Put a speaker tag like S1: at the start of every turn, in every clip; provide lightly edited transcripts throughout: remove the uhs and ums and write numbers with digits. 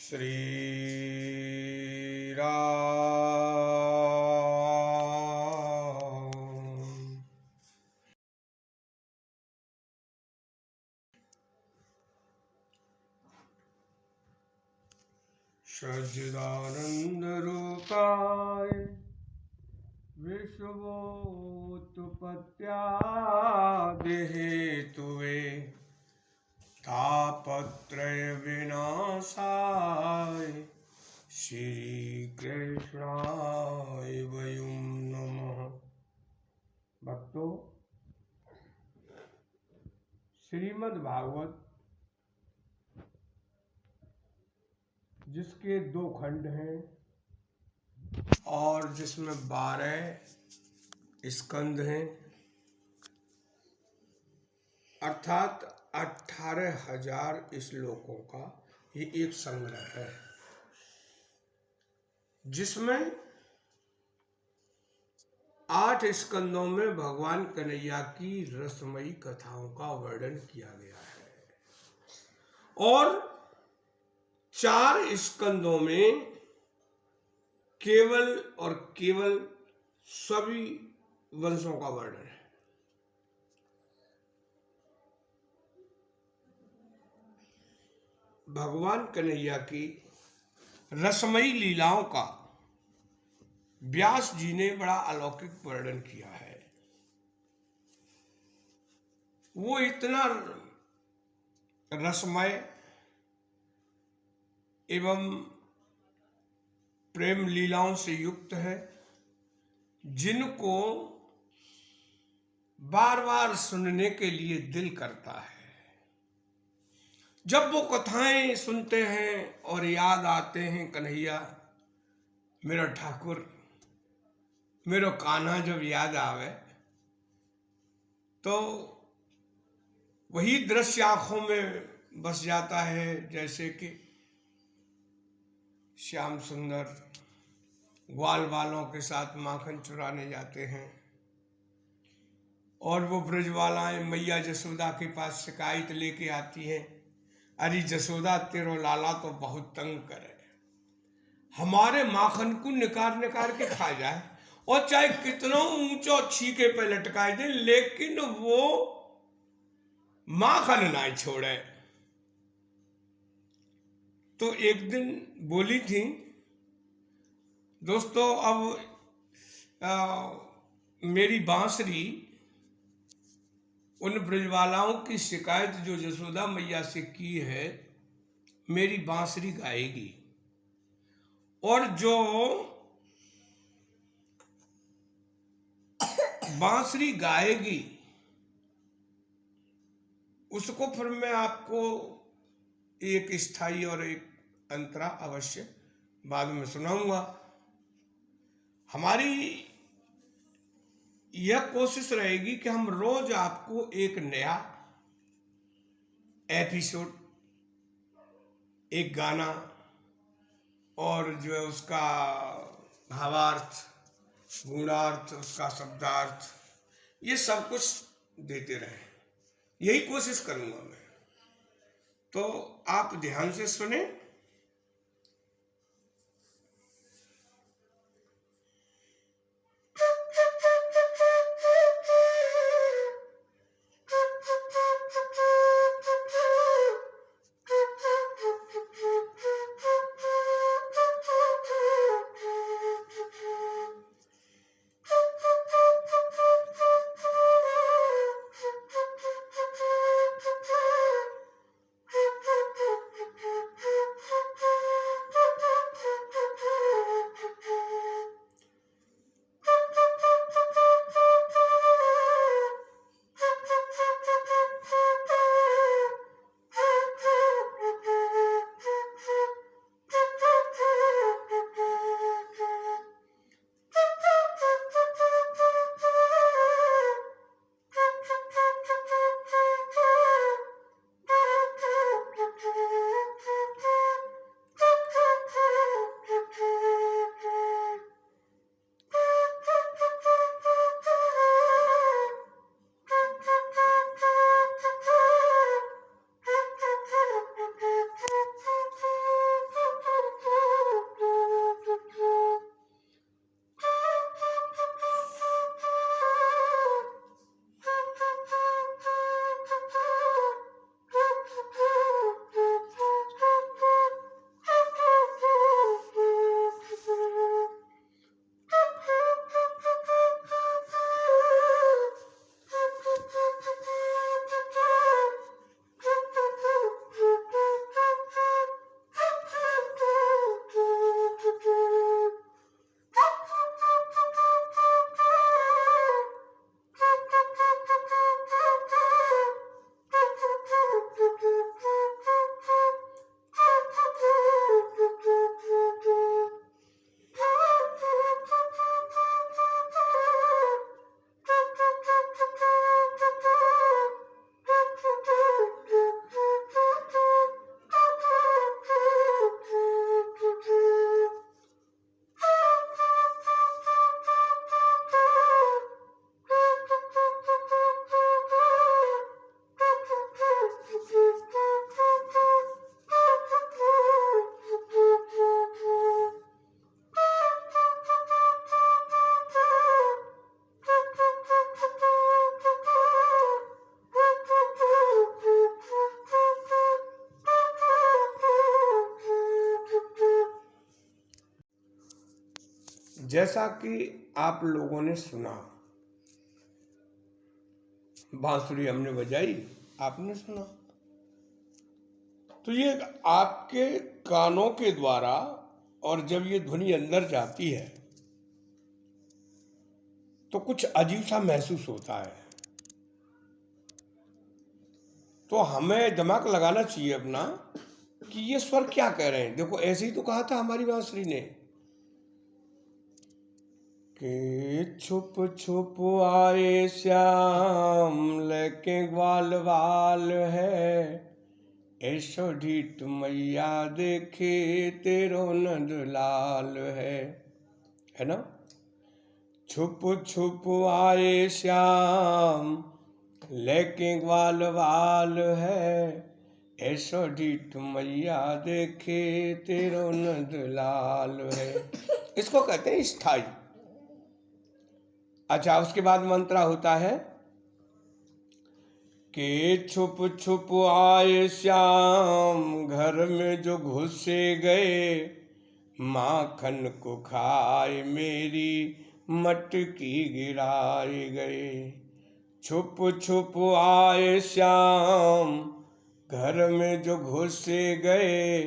S1: श्री राम। सच्चिदानंद रूपाय विश्वोत्पत्त्यादि हेतुवे तापत्रय विनाशाय श्री कृष्णाय वयं नमः। भक्तों, श्रीमद् भागवत जिसके 2 खंड हैं और जिसमें 12 स्कंद हैं, अर्थात 18,000 श्लोकों का ये एक संग्रह है, जिसमें 8 स्कंदों में भगवान कन्हैया की रसमयी कथाओं का वर्णन किया गया है और 4 स्कंदों में केवल और केवल सभी वंशों का वर्णन है। भगवान कन्हैया की रसमयी लीलाओं का व्यास जी ने बड़ा अलौकिक वर्णन किया है। वो इतना रसमय एवं प्रेम लीलाओं से युक्त है, जिनको बार बार सुनने के लिए दिल करता है। जब वो कथाएं सुनते हैं और याद आते हैं कन्हैया, मेरा ठाकुर, मेरा कान्हा जब याद आवे तो वही दृश्य आंखों में बस जाता है, जैसे कि श्याम सुंदर ग्वाल वालों के साथ माखन चुराने जाते हैं और वो ब्रजवालाएं मैया जसोदा के पास शिकायत लेके आती हैं, अरे जसोदा, तेरो लाला तो बहुत तंग करे, हमारे माखन को निकाल निकाल के खा जाए और चाहे कितना ऊंचा छीके पे लटकाए दे, लेकिन वो माखन ना छोड़े। तो एक दिन बोली थी, दोस्तों, अब मेरी बांसुरी उन ब्रजवालाओं की शिकायत जो जसोदा मैया से की है, मेरी बांसुरी गाएगी और जो बांसुरी गाएगी उसको फिर मैं आपको एक स्थाई और एक अंतरा अवश्य बाद में सुनाऊंगा। हमारी यह कोशिश रहेगी कि हम रोज आपको एक नया एपिसोड, एक गाना और जो है उसका भावार्थ, गुणार्थ, उसका शब्दार्थ, ये सब कुछ देते रहें। यही कोशिश करूंगा मैं, तो आप ध्यान से सुने। जैसा कि आप लोगों ने सुना, बांसुरी हमने बजाई, आपने सुना, तो ये आपके कानों के द्वारा, और जब ये ध्वनि अंदर जाती है तो कुछ अजीब सा महसूस होता है। तो हमें दिमाग लगाना चाहिए अपना कि ये स्वर क्या कह रहे हैं। देखो ऐसे ही तो कहा था हमारी बांसुरी ने कि छुप छुप आए श्याम लेके ग्वाल वाल है, ऐसो ढीठ मैया देखे तेरो नंद लाल है ना। छुप छुप आए श्याम लेके ग्वाल वाल है, ऐसो ढीठ मैया देखे तेरो नंद लाल है। इसको कहते हैं स्थाई। अच्छा, उसके बाद मंत्रा होता है कि छुप छुप आए श्याम घर में जो घुसे गए, माखन को खाए मेरी मटकी गिराए गए। छुप छुप आए श्याम घर में जो घुसे गए,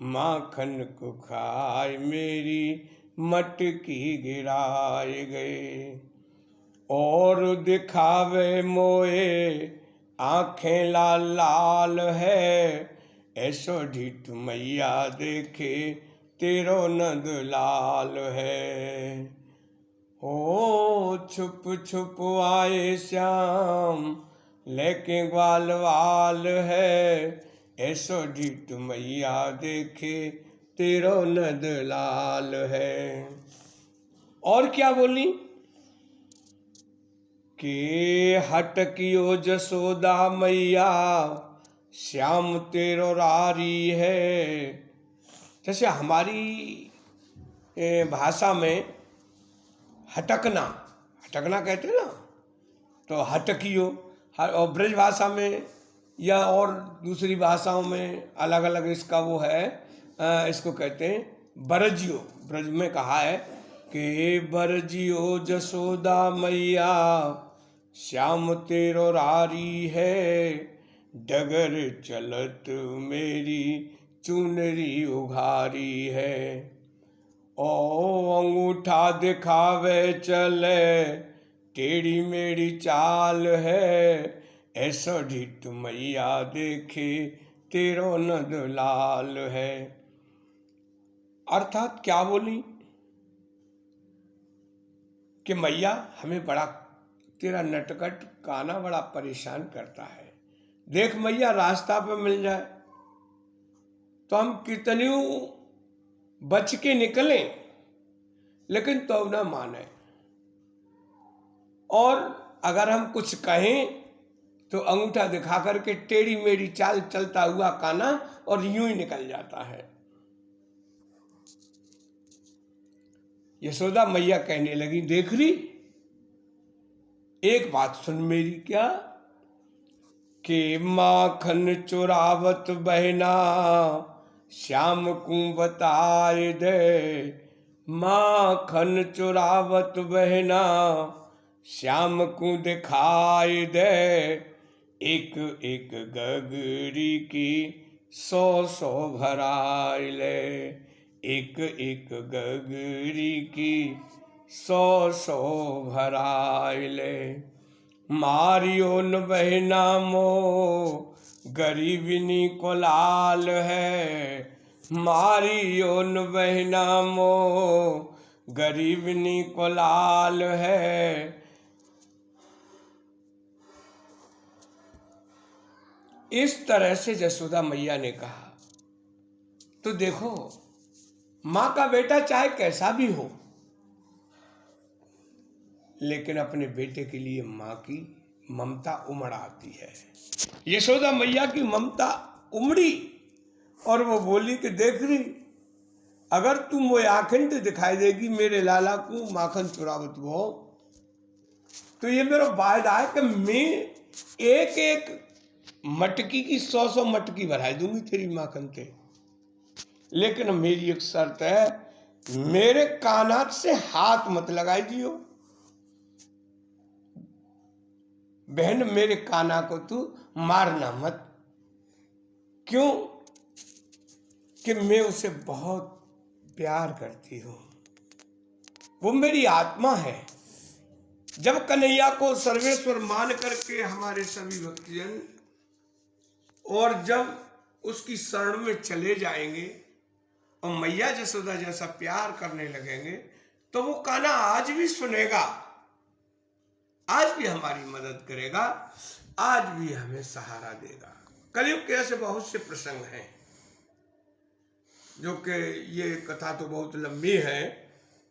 S1: माखन को खाए मेरी मटकी गिराए गए। और दिखावे मोए आंखें लाल लाल है, ऐसो ढीठ मैया देखे तेरो नंद लाल है। ओ छुप छुप आए श्याम लेके ग्वाल वाल है, ऐसो ढीठ मैया देखे तेरो नंद लाल है। और क्या बोली कि हटकियो जसोदा मैया श्याम तेरो रारी है। जैसे हमारी भाषा में हटकना कहते हैं ना, तो हटकियो, और ब्रज भाषा में या और दूसरी भाषाओं में अलग अलग इसका वो है, इसको कहते हैं बरजियो। ब्रज में कहा है कि बरजियो जसोदा मैया श्याम तेरो रारी है, डगर चलत मेरी चुनरी उघारी है। ओ अंगूठा दिखावे चले टेढ़ी मेरी चाल है, ऐसो ढीठ मैया देखे तेरो नंद लाल है। अर्थात क्या बोली कि मैया हमें बड़ा तेरा नटखट काना बड़ा परेशान करता है। देख मैया रास्ता पे मिल जाए तो हम कितनी बच के निकलें, लेकिन तो ना माने, और अगर हम कुछ कहें तो अंगूठा दिखा करके टेढ़ी मेढ़ी चाल चलता हुआ काना और यूं ही निकल जाता है। यशोदा मैया कहने लगी, देख रही, एक बात सुन मेरी, क्या कि माखन चुरावत बहना श्याम को बताए दे, माखन चुरावत बहना श्याम को दिखाए दे, एक एक गगरी की 100 भराए ले, एक एक गगरी की 100 भराए ले। मारियो न बहना मो गरीबनी को लाल है, मारियो न बहना मो गरीबनी को लाल है। इस तरह से जसोदा मैया ने कहा। तो देखो, माँ का बेटा चाहे कैसा भी हो, लेकिन अपने बेटे के लिए माँ की ममता उमड़ आती है। यशोदा मैया की ममता उमड़ी और वो बोली कि देख रही, अगर तुम वो आखिर दिखाई देगी मेरे लाला को माखन चुरावत हो, तो ये मेरा वायदा है कि मैं एक एक मटकी की 100 मटकी भराई दूंगी तेरी माखन से, लेकिन मेरी एक शर्त है मेरे कानात से हाथ मत लगाई दियो। बहन मेरे काना को तू मारना मत। क्यों? कि मैं उसे बहुत प्यार करती हूं, वो मेरी आत्मा है। जब कन्हैया को सर्वेश्वर मान करके हमारे सभी भक्तजन और जब उसकी शरण में चले जाएंगे और मैया जसोदा जैसा प्यार करने लगेंगे, तो वो कान्हा आज भी सुनेगा, आज भी हमारी मदद करेगा, आज भी हमें सहारा देगा। कलयुग के ऐसे बहुत से प्रसंग हैं, जो कि ये कथा तो बहुत लंबी है,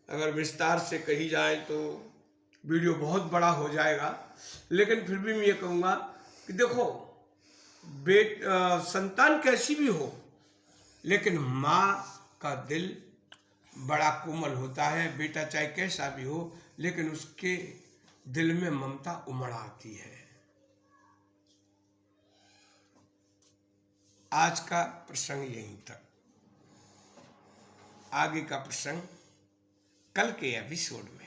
S1: अगर विस्तार से कही जाए तो वीडियो बहुत बड़ा हो जाएगा। लेकिन फिर भी मैं ये कहूँगा कि देखो, संतान कैसी भी हो, लेकिन माँ का दिल बड़ा कोमल होता है। बेटा चाहे कैसा भी हो, लेकिन उसके दिल में ममता उमड़ आती है। आज का प्रसंग यहीं तक। आगे का प्रसंग कल के एपिसोड में।